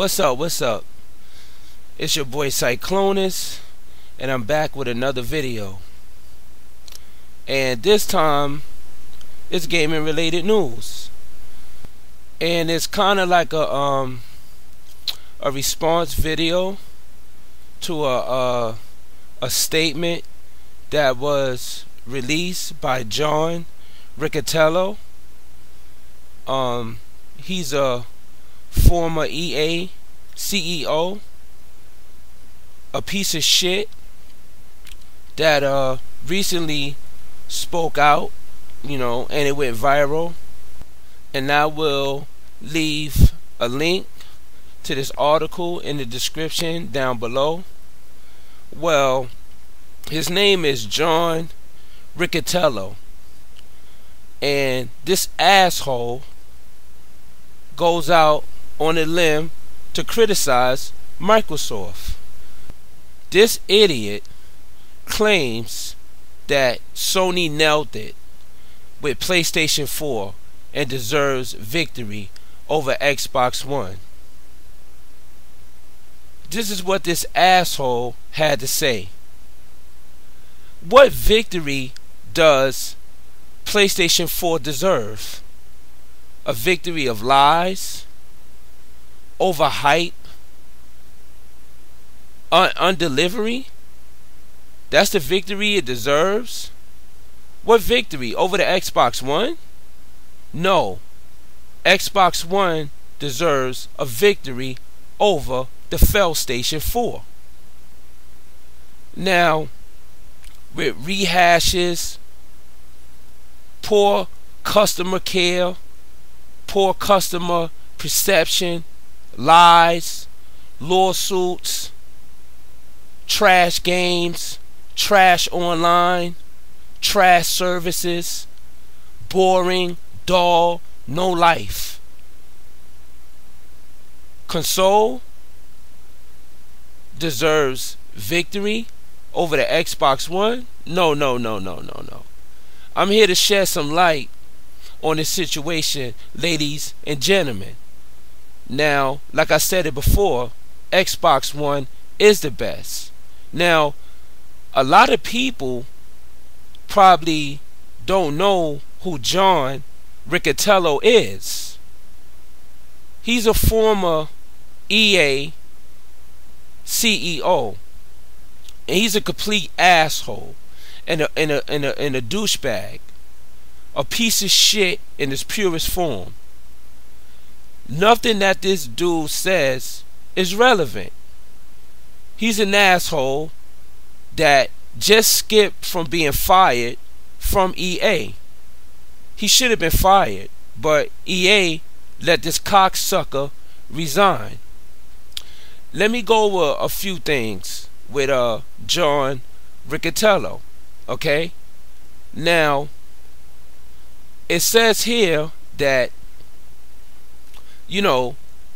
What's up? What's up? It's your boy Cyclonus, and I'm back with another video. And this time, it's gaming related news. And it's kind of like a response video to a statement that was released by John Riccitiello. He's a former EA CEO, a piece of shit that recently spoke out, and it went viral. And I will leave a link to this article in the description down below. Well, his name is John Riccitiello, and this asshole goes out on a limb to criticize Microsoft. This idiot claims that Sony nailed it with PlayStation 4 and deserves victory over Xbox One. This is what this asshole had to say. What victory does PlayStation 4 deserve? A victory of lies, overhype, undelivery? That's the victory it deserves? What victory? Over the Xbox One? No. Xbox One deserves a victory over the PlayStation 4. Now, with rehashes, poor customer care, poor customer perception, lies, lawsuits, trash games, trash online, trash services, boring, dull, no life. Console deserves victory over the Xbox One? No. I'm here to shed some light on this situation, ladies and gentlemen. Now, like I said it before, Xbox One is the best. Now, a lot of people probably don't know who John Riccitiello is. He's a former EA CEO, and he's a complete asshole and a douchebag, a piece of shit in its purest form. Nothing that this dude says is relevant. He's an asshole that just skipped from being fired from EA. He should have been fired, but EA let this cocksucker resign. Let me go over a few things with John Riccitiello. Okay? Now, it says here that,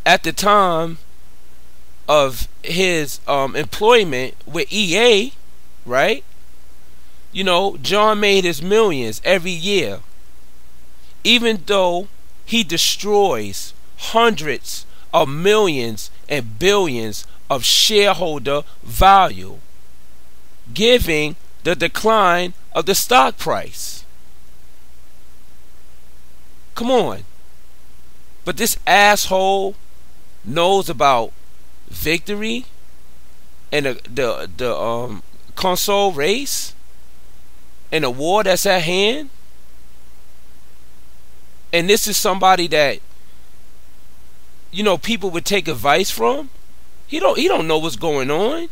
at the time of his employment with EA, right? John made his millions every year, even though he destroys hundreds of millions and billions of shareholder value, giving the decline of the stock price. Come on. But this asshole knows about victory and the console race and the war that's at hand. And this is somebody that people would take advice from. He don't know what's going on.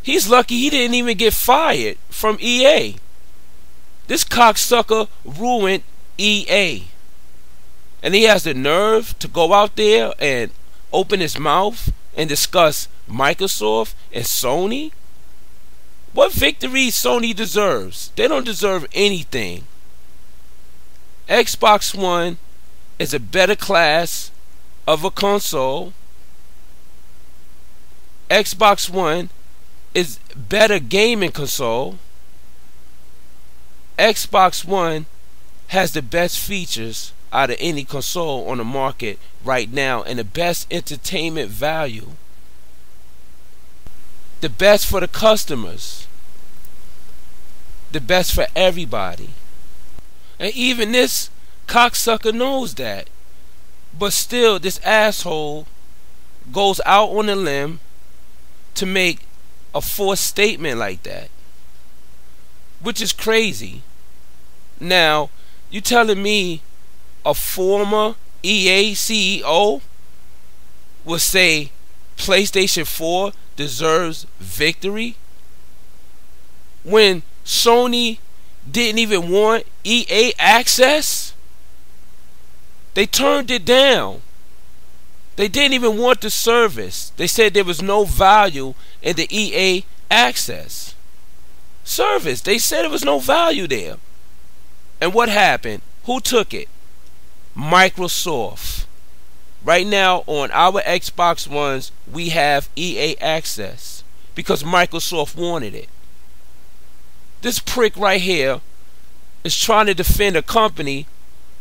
He's lucky he didn't even get fired from EA. This cocksucker ruined EA. And he has the nerve to go out there and open his mouth and discuss Microsoft and Sony. What victory Sony deserves? They don't deserve anything. Xbox One is a better class of a console. Xbox One is better gaming console. Xbox One has the best features out of any console on the market right now, and the best entertainment value, the best for the customers, the best for everybody. And even this cocksucker knows that, but still this asshole goes out on a limb to make a forced statement like that, which is crazy. Now, you telling me a former EA CEO will say PlayStation 4 deserves victory when Sony didn't even want EA access? They turned it down. They didn't even want the service. They said there was no value in the EA access service. They said there was no value there. And what happened? Who took it? Microsoft. Right now on our Xbox Ones, we have EA access because Microsoft wanted it. This prick right here is trying to defend a company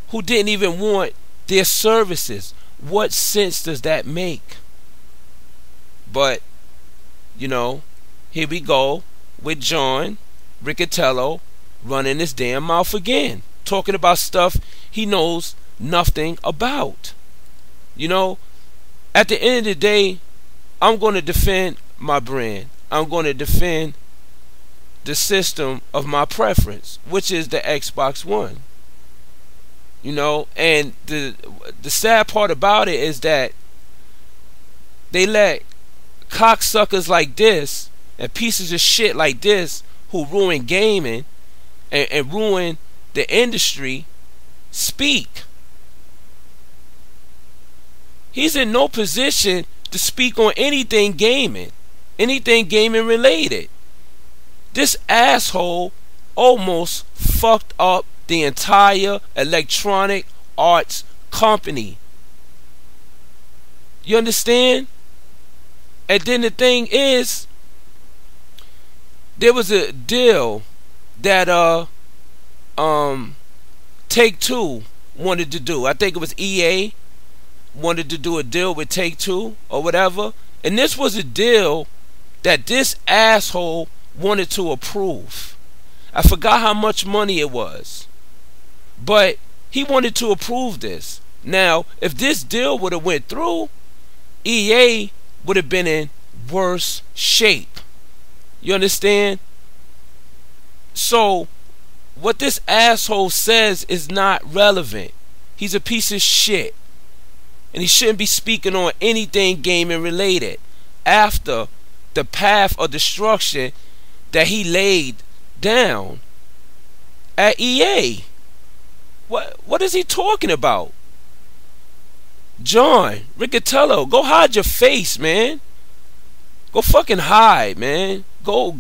who didn't even want their services. What sense does that make? But, you know, here we go with John Riccitiello running his damn mouth again, talking about stuff he knows nothing about. You know, at the end of the day, I'm going to defend my brand. I'm going to defend the system of my preference, which is the Xbox One. You know, and the sad part about it is that they let cocksuckers like this and pieces of shit like this who ruin gaming and ruin the industry speak. He's in no position to speak on anything gaming related. This asshole almost fucked up the entire electronic arts company. You understand? And then the thing is, there was a deal that Take-Two wanted to do. I think it was EA wanted to do a deal with Take-Two or whatever. And this was a deal that this asshole wanted to approve. I forgot how much money it was, but he wanted to approve this. Now, if this deal would have went through, EA would have been in worse shape. You understand? So, what this asshole says is not relevant. He's a piece of shit. And he shouldn't be speaking on anything gaming related after the path of destruction that he laid down at EA. What is he talking about? John Riccitiello, go hide your face, man. Go fucking hide, man. Go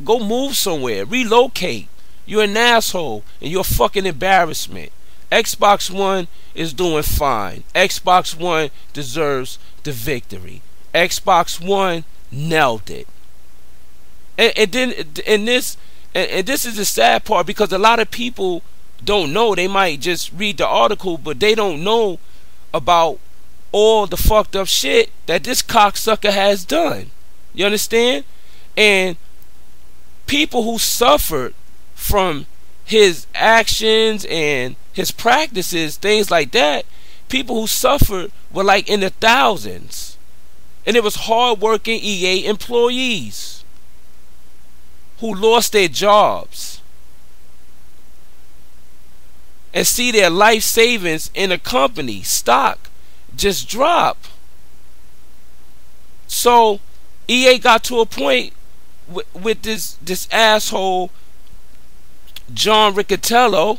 move somewhere. Relocate. You're an asshole and you're a fucking embarrassment. Xbox One is doing fine. Xbox One deserves the victory. Xbox One nailed it. And this is the sad part, because a lot of people don't know. They might just read the article, but they don't know about all the fucked up shit that this cocksucker has done. You understand? And people who suffered from his actions and his practices, things like that, people who suffered were like in the thousands. And it was hard-working EA employees who lost their jobs and see their life savings in a company stock just drop. So EA got to a point with this asshole John Riccitiello.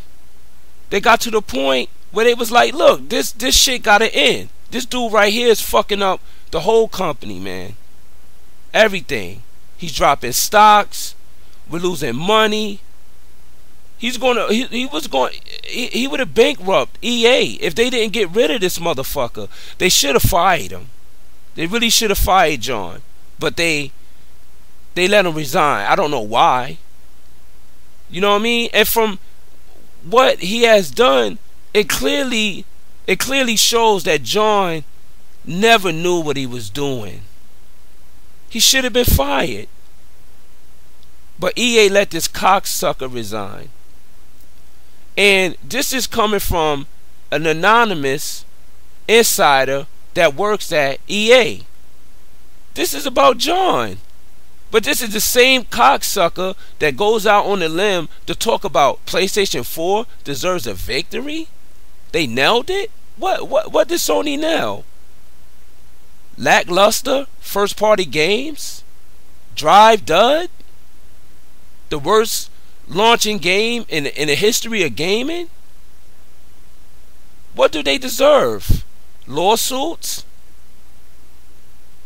They got to the point where they was like, look, this shit gotta end. This dude right here is fucking up the whole company, man. Everything. He's dropping stocks. We're losing money. He would have bankrupt EA if they didn't get rid of this motherfucker. They should have fired him. They really should have fired John. But they let him resign. I don't know why. You know what I mean? And from what he has done, it clearly shows that John never knew what he was doing. He should have been fired. But EA let this cocksucker resign. And this is coming from an anonymous insider that works at EA. This is about John. But this is the same cocksucker that goes out on a limb to talk about PlayStation 4 deserves a victory? They nailed it? What did Sony nail? Lackluster first party games? Drive dud? The worst launching game in the history of gaming? What do they deserve? Lawsuits?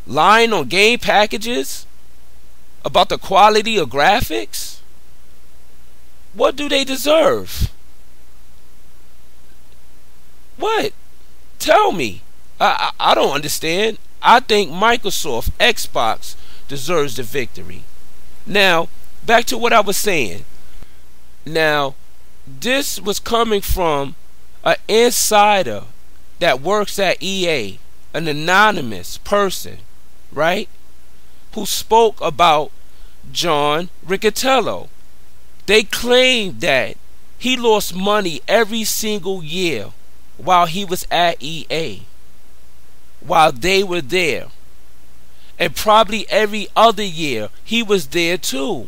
Lying on game packages about the quality of graphics? What do they deserve? What? Tell me. I don't understand. I think Microsoft, Xbox deserves the victory. Now, back to what I was saying. Now, this was coming from an insider that works at EA, an anonymous person, right? Who spoke about John Riccitiello. They claimed that he lost money every single year while he was at EA, while they were there, and probably every other year he was there too.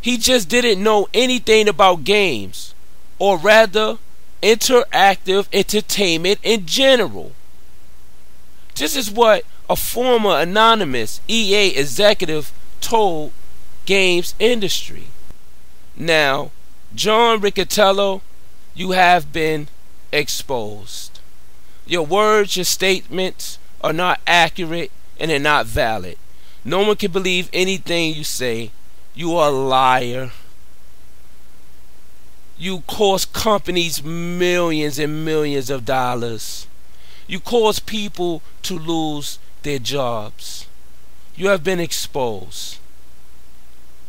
He just didn't know anything about games, or rather interactive entertainment in general. This is what a former anonymous EA executive told games industry. Now, John Riccitiello, you have been exposed. Your words, your statements are not accurate and they're not valid. No one can believe anything you say. You are a liar. You cost companies millions and millions of dollars. You cause people to lose their jobs. You have been exposed.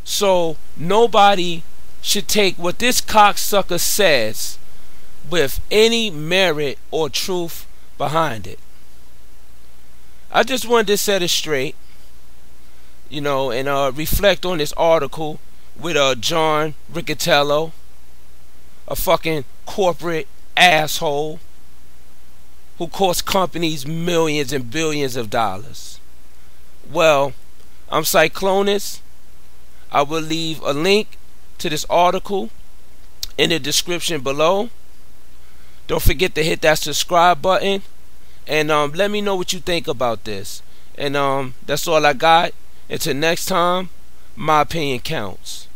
So nobody should take what this cocksucker says with any merit or truth behind it. I just wanted to set it straight, and reflect on this article with John Riccitiello, a fucking corporate asshole who cost companies millions and billions of dollars. Well, I'm Cyclonus. I will leave a link to this article in the description below. Don't forget to hit that subscribe button, and let me know what you think about this. And that's all I got. Until next time, my opinion counts.